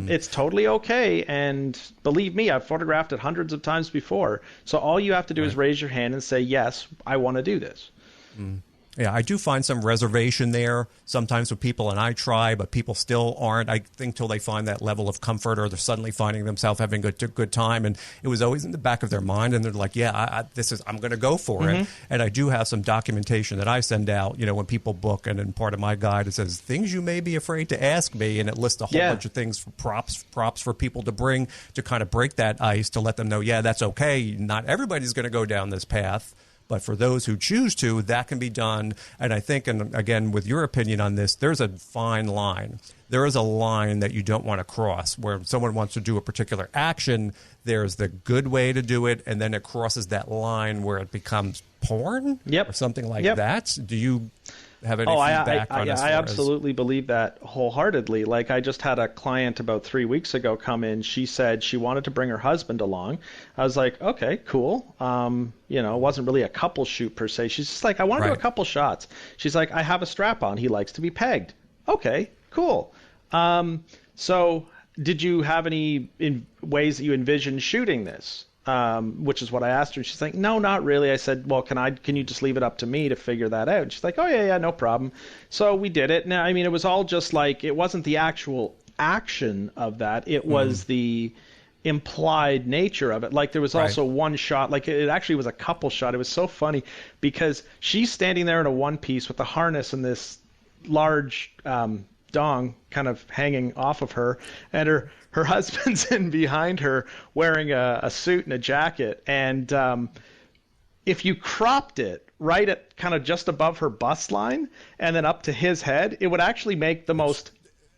It's totally okay, and believe me, I've photographed it hundreds of times before. So all you have to do is raise your hand and say, yes, I want to do this. Yeah, I do find some reservation there sometimes with people, and I try, but people still aren't, I think, till they find that level of comfort, or they're suddenly finding themselves having a good time. And it was always in the back of their mind, and they're like, yeah, I'm going to go for it. And I do have some documentation that I send out, when people book, and in part of my guide, it says, things you may be afraid to ask me, and it lists a whole bunch of things, for props for people to bring to kind of break that ice, to let them know, that's okay. Not everybody's going to go down this path. But for those who choose to, that can be done. And I think, and again, with your opinion on this, there's a fine line. There is a line that you don't want to cross, where if someone wants to do a particular action, there's the good way to do it, and then it crosses that line where it becomes porn or something like that. Do you have any feedback on this? I absolutely believe that wholeheartedly. Like, I just had a client about 3 weeks ago come in. She said she wanted to bring her husband along. I was like, okay, cool. It wasn't really a couple shoot per se. She's just like, I want to do a couple shots. She's like, I have a strap on. He likes to be pegged. Okay, cool. So did you have any ways that you envision shooting this? Which is what I asked her. And she's like, no, not really. I said, well, can you just leave it up to me to figure that out? And she's like, oh, yeah, no problem. So we did it. Now, I mean, it was all just like, it wasn't the actual action of that. It was the implied nature of it. Like, there was also one shot, like it actually was a couple shot. It was so funny because she's standing there in a one piece with the harness and this large dong kind of hanging off of her, and her husband's in behind her wearing a suit and a jacket. And if you cropped it right at kind of just above her bust line and then up to his head, it would actually make the most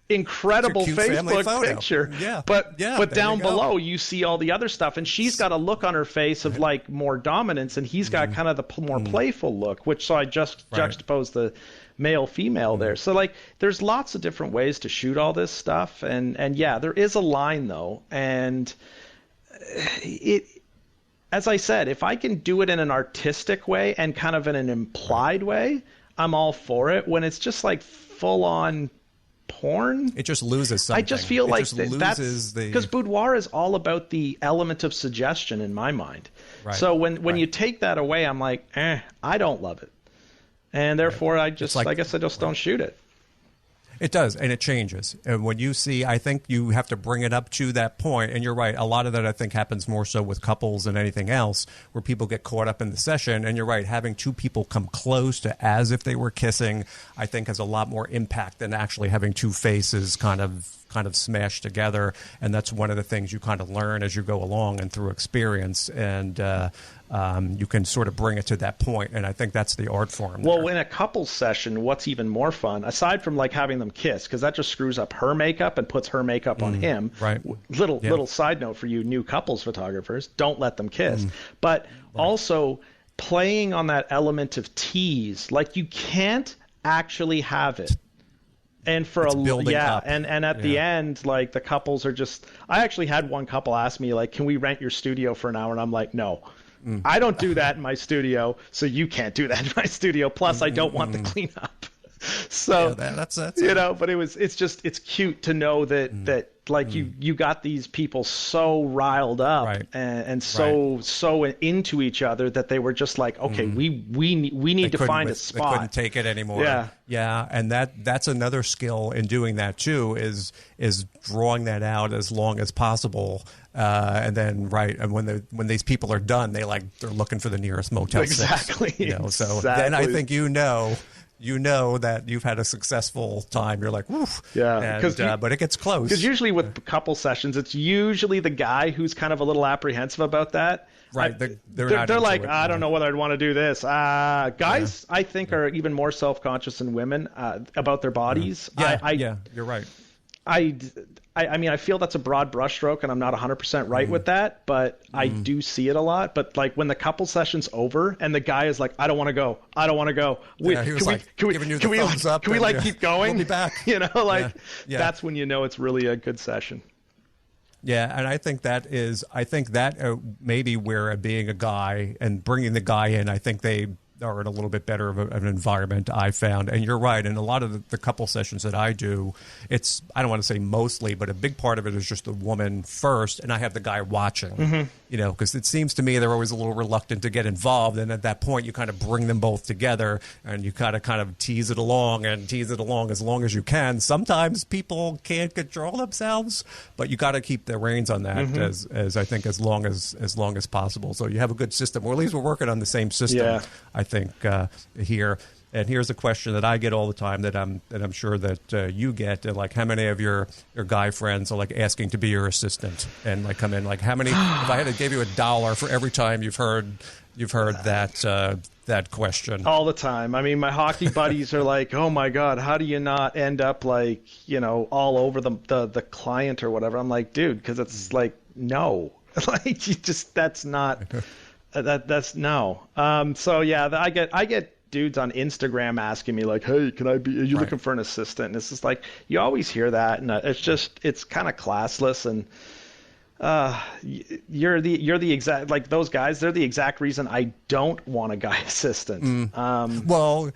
incredible Facebook picture. But down below you see all the other stuff, and she's got a look on her face of like more dominance, and he's got kind of the more playful look, which so I just juxtaposed the male female there. So like there's lots of different ways to shoot all this stuff, and there is a line though, and it, as I said, if I can do it in an artistic way and kind of in an implied way, I'm all for it. When it's just like full on porn, it just loses something. I just feel like that's because Boudoir is all about the element of suggestion in my mind. So when you take that away, I'm like, I don't love it. And therefore, I guess I just don't shoot it. It does, and it changes. And when you see, I think you have to bring it up to that point. And you're right, a lot of that I think happens more so with couples than anything else, where people get caught up in the session. And you're right, having two people come close to as if they were kissing, I think has a lot more impact than actually having two faces kind of smashed together. And that's one of the things you kind of learn as you go along and through experience. And you can sort of bring it to that point, and I think that's the art form. Well, in a couples session, what's even more fun, aside from like having them kiss, because that just screws up her makeup and puts her makeup on him. Little side note for you new couples photographers: don't let them kiss. But also playing on that element of tease, like you can't actually have it. And for and at the end, like the couples are just. I actually had one couple ask me like, "Can we rent your studio for an hour?" And I'm like, "No, I don't do that in my studio, so you can't do that in my studio. Plus, I don't want the cleanup." So that's but it's cute to know that like you got these people so riled up and so into each other that they were just like, okay, we need to find a spot. They couldn't take it anymore. Yeah, and that's another skill in doing that too, is drawing that out as long as possible, and then and when these people are done, they're looking for the nearest Motel 6. Exactly. So then I think you know that you've had a successful time. You're like, woof. Yeah. But it gets close. Because usually with couple sessions, it's usually the guy who's kind of a little apprehensive about that. Right. They're like, I don't know whether I'd want to do this. Guys, I think, are even more self-conscious than women about their bodies. Yeah, you're right. I mean, I feel that's a broad brushstroke, and I'm not 100% right with that, but I do see it a lot. But like when the couple session's over and the guy is like, I don't want to go. Can we keep going? We'll be back. You know, that's when you know it's really a good session. Yeah, and I think that maybe where being a guy and bringing the guy in, I think they are in a little bit better of an environment, I found. And you're right. In a lot of the couple sessions that I do, it's, I don't want to say mostly, but a big part of it is just the woman first, and I have the guy watching, you know, because it seems to me they're always a little reluctant to get involved. And at that point, you kind of bring them both together and you kind of tease it along as long as you can. Sometimes people can't control themselves, but you got to keep the reins on that as I think as long as possible. So you have a good system, or at least we're working on the same system. I think here. And here's a question that I get all the time that I'm sure that you get. Like, how many of your guy friends are like asking to be your assistant and like come in? Like, how many? If I had to give you $1 for every time you've heard that question. All the time. I mean, my hockey buddies are like, oh my God, how do you not end up like, you know, all over the client or whatever? I'm like, dude, because it's like, no, like you just, that's not. That's no. So yeah, I get dudes on Instagram asking me like, "Hey, can I be? Are you looking for an assistant?" And it's just like you always hear that, and it's kind of classless. And you're the exact, like those guys. They're the exact reason I don't want a guy assistant. Well,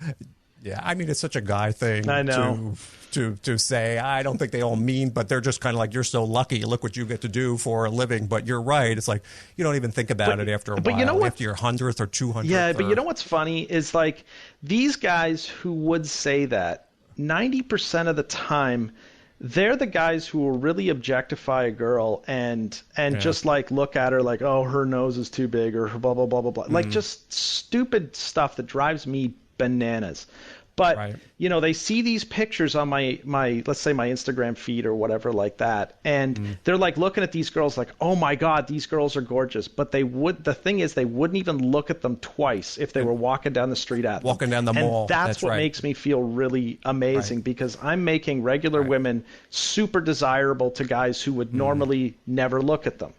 yeah, I mean it's such a guy thing. I know. To say, I don't think they all mean, but they're just kind of like, you're so lucky. Look what you get to do for a living. But you're right. It's like you don't even think about it after a while. You know what? After your 100th or 200th. Yeah, but you know what's funny is like these guys who would say that 90% of the time, they're the guys who will really objectify a girl and just like look at her like, oh, her nose is too big or blah blah blah blah blah, like just stupid stuff that drives me bananas. But, you know, they see these pictures on my let's say my Instagram feed or whatever like that. And they're like looking at these girls like, oh, my God, these girls are gorgeous. But the thing is, they wouldn't even look at them twice if they were walking down the street at them. Walking down the mall. And that's what makes me feel really amazing because I'm making regular women super desirable to guys who would normally never look at them.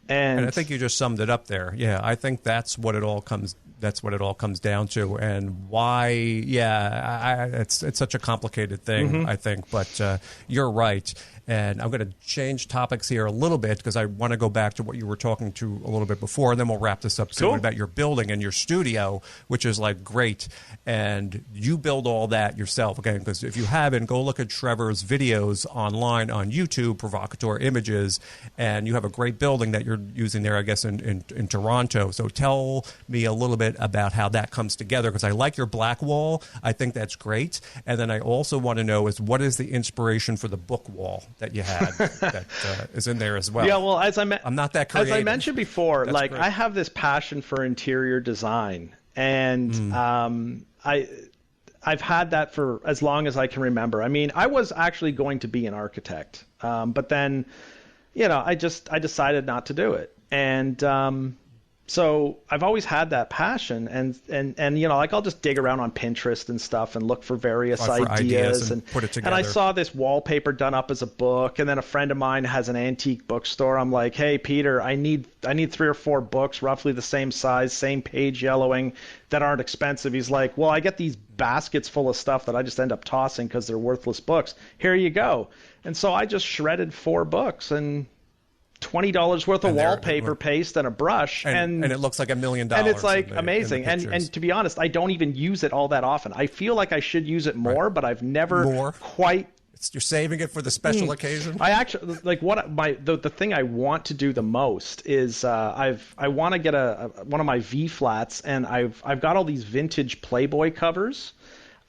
And I think you just summed it up there. Yeah, I think that's what it all comes down to, and why. Yeah, it's such a complicated thing, I think. But you're right, and I'm going to change topics here a little bit because I want to go back to what you were talking to a little bit before, and then we'll wrap this up soon about your building and your studio, which is like great. And you build all that yourself, again, because if you haven't, go look at Trevor's videos online on YouTube, Provocateur Images, and you have a great building that you're using there, I guess, in Toronto. So tell me a little bit about how that comes together, because I like your black wall. I think that's great. And then I also want to know is what is the inspiration for the book wall that you had that is in there as well? Yeah, well, I'm not that creative. As I mentioned before, That's great. I have this passion for interior design, and I've had that for as long as I can remember. I mean, I was actually going to be an architect, but then, you know, I decided not to do it, and so I've always had that passion, and you know, like I'll just dig around on Pinterest and stuff and look for various ideas and put it together. And I saw this wallpaper done up as a book, and then a friend of mine has an antique bookstore. I'm like, hey Peter, I need 3 or 4 books roughly the same size, same page yellowing, that aren't expensive. He's like, well, I get these baskets full of stuff that I just end up tossing because they're worthless books. Here you go. And so I just shredded 4 books and $20 worth of wallpaper paste and a brush, and it looks like $1 million. And it's like amazing. And to be honest, I don't even use it all that often. I feel like I should use it more, but I've never quite. You're saving it for the special occasion. I actually like the thing I want to do the most is I want to get one of my V flats, and I've got all these vintage Playboy covers.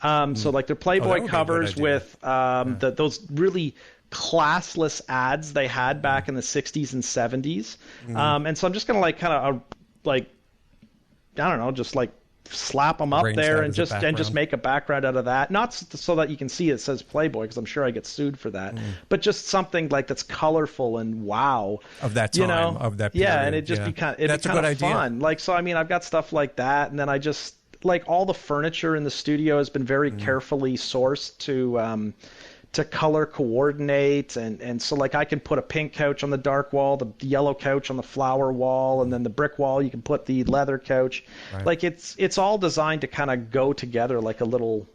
So like they're Playboy covers with those really classless ads they had back in the 60s and 70s. And so I'm just going to like kind of like, I don't know, just like slap them up Arrange there that and as a just background. make a background out of that. Not so that you can see it says Playboy, because I'm sure I get sued for that. But just something like that's colorful and wow of that time, you know? of that period. Yeah, and it just be kind of That's a good idea. fun. Like, so I mean, I've got stuff like that, and then I just like all the furniture in the studio has been very carefully sourced to color coordinate, and so like I can put a pink couch on the dark wall, the yellow couch on the flower wall, and then the brick wall you can put the leather couch. Right. Like it's all designed to kind of go together like a little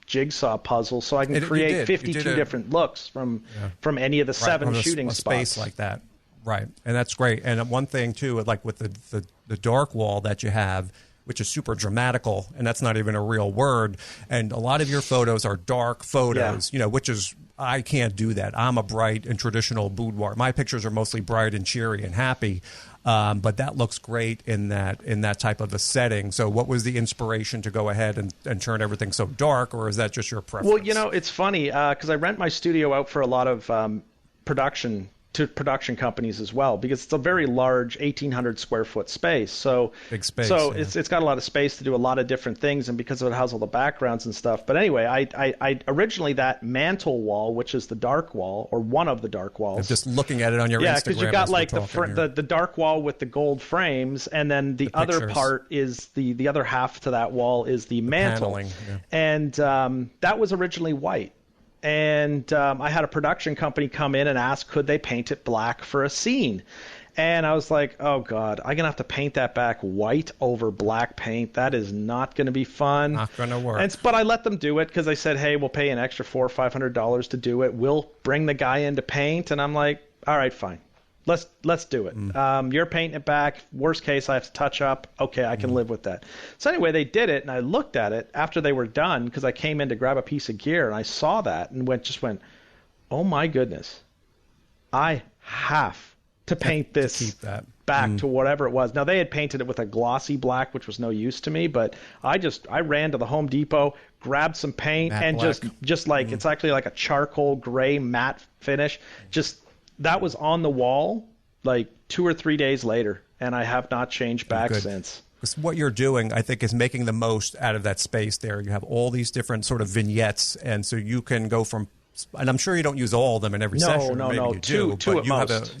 jigsaw puzzle, so I can create 52 different looks from any of the seven shooting spots. Space like that, right? And that's great. And one thing too, like with the dark wall that you have, which is super dramatical, and that's not even a real word. And a lot of your photos are dark photos, which is, I can't do that. I'm a bright and traditional boudoir. My pictures are mostly bright and cheery and happy, but that looks great in that type of a setting. So what was the inspiration to go ahead and turn everything so dark, or is that just your preference? Well, it's funny, because I rent my studio out for a lot of production companies as well, because it's a very large 1,800 square foot space. So big space. So it's got a lot of space to do a lot of different things, and because it has all the backgrounds and stuff. But anyway, I originally that mantle wall, which is the dark wall or one of the dark walls. I'm just looking at it on your Instagram. Yeah, because you've got like the dark wall with the gold frames, and then the other pictures. part is the other half to that wall is the mantle. Paneling, yeah. And that was originally white. And I had a production company come in and ask, could they paint it black for a scene? And I was like, oh, God, I'm going to have to paint that back white over black paint. That is not going to be fun. Not going to work. But I let them do it because they said, hey, we'll pay an extra $400 or $500 to do it. We'll bring the guy in to paint. And I'm like, all right, fine. Let's do it. You're painting it back. Worst case, I have to touch up. Okay, I can live with that. So anyway, they did it, and I looked at it after they were done because I came in to grab a piece of gear, and I saw that and went, oh my goodness, I have to paint this back to whatever it was. Now they had painted it with a glossy black, which was no use to me, but I ran to the Home Depot, grabbed some paint, matte and black. just like it's actually like a charcoal gray matte finish. That was on the wall like 2 or 3 days later, and I have not changed back since. Because what you're doing, I think, is making the most out of that space there. You have all these different sort of vignettes, and so you can go from, and I'm sure you don't use all of them in every session. No, you two but at you most.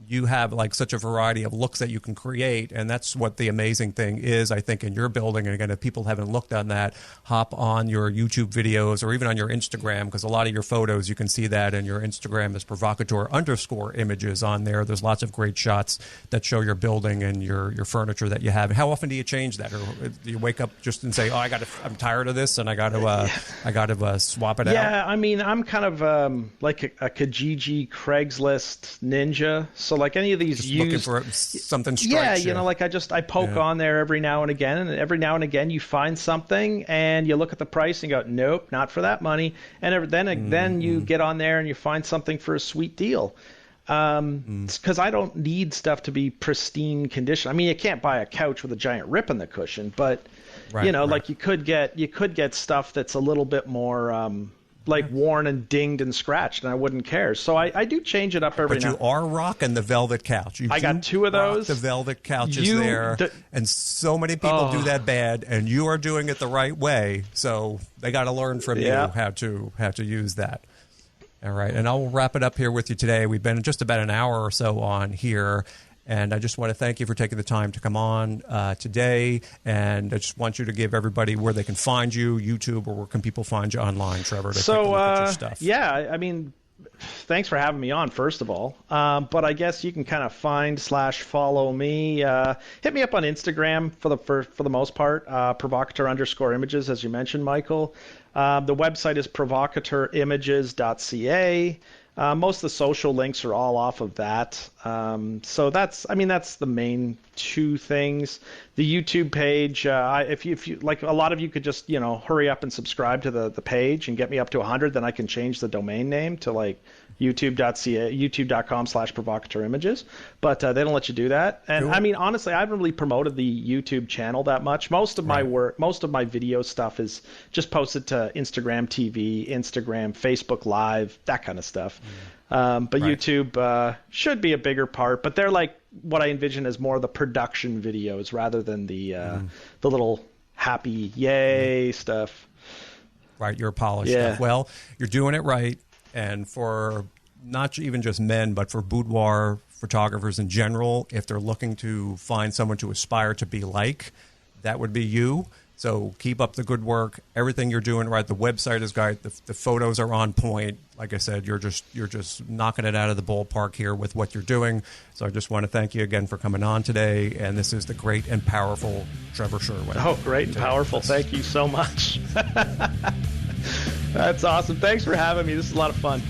You have like such a variety of looks that you can create, and that's what the amazing thing is, I think, in your building. And again, if people haven't looked on that, hop on your YouTube videos or even on your Instagram, because a lot of your photos, you can see that, and your Instagram is provocateur_images on there. There's lots of great shots that show your building and your furniture that you have. How often do you change that, or do you wake up just and say, "Oh, I'm tired of this, and I got to swap it out"? Yeah, I mean, I'm kind of like a Kijiji Craigslist ninja. So like any of these just looking for something strikes yeah, you. Like I poke on there every now and again, you find something and you look at the price and go, nope, not for that money. And then you get on there and you find something for a sweet deal. Because I don't need stuff to be pristine condition. I mean, you can't buy a couch with a giant rip in the cushion, but like you could get stuff that's a little bit more like worn and dinged and scratched, and I wouldn't care. So I do change it up every now. But you are rocking the velvet couch. I got 2 of those. The velvet couch is there, and so many people do that bad, and you are doing it the right way. So they got to learn from you how to use that. All right, and I'll wrap it up here with you today. We've been just about an hour or so on here. And I just want to thank you for taking the time to come on today. And I just want you to give everybody where they can find you, YouTube, or where can people find you online, Trevor, to take a look at your stuff. Yeah, I mean, thanks for having me on, first of all. But I guess you can kind of find/follow me. Hit me up on Instagram for the most part, provocateur_images, as you mentioned, Michael. The website is provocateurimages.ca. Most of the social links are all off of that. So that's the main 2 things. The YouTube page, if you like, a lot of you could just, hurry up and subscribe to the page and get me up to 100, then I can change the domain name to like youtube.com/provocateurimages, but they don't let you do that. And I mean, honestly, I haven't really promoted the YouTube channel that much. Most of my work, most of my video stuff is just posted to Instagram TV, Instagram, Facebook Live, that kind of stuff. But YouTube should be a bigger part, but they're like what I envision as more of the production videos rather than the little happy, yay stuff. Right, your polished Yeah. stuff. Well, you're doing it right, and for not even just men, but for boudoir photographers in general, if they're looking to find someone to aspire to be like, that would be you. So keep up the good work. Everything you're doing right. The website is great. The photos are on point. Like I said, you're just knocking it out of the ballpark here with what you're doing. So I just want to thank you again for coming on today. And this is the great and powerful Trevor Sherwin. Oh, great and powerful. Thank you so much. That's awesome. Thanks for having me. This is a lot of fun.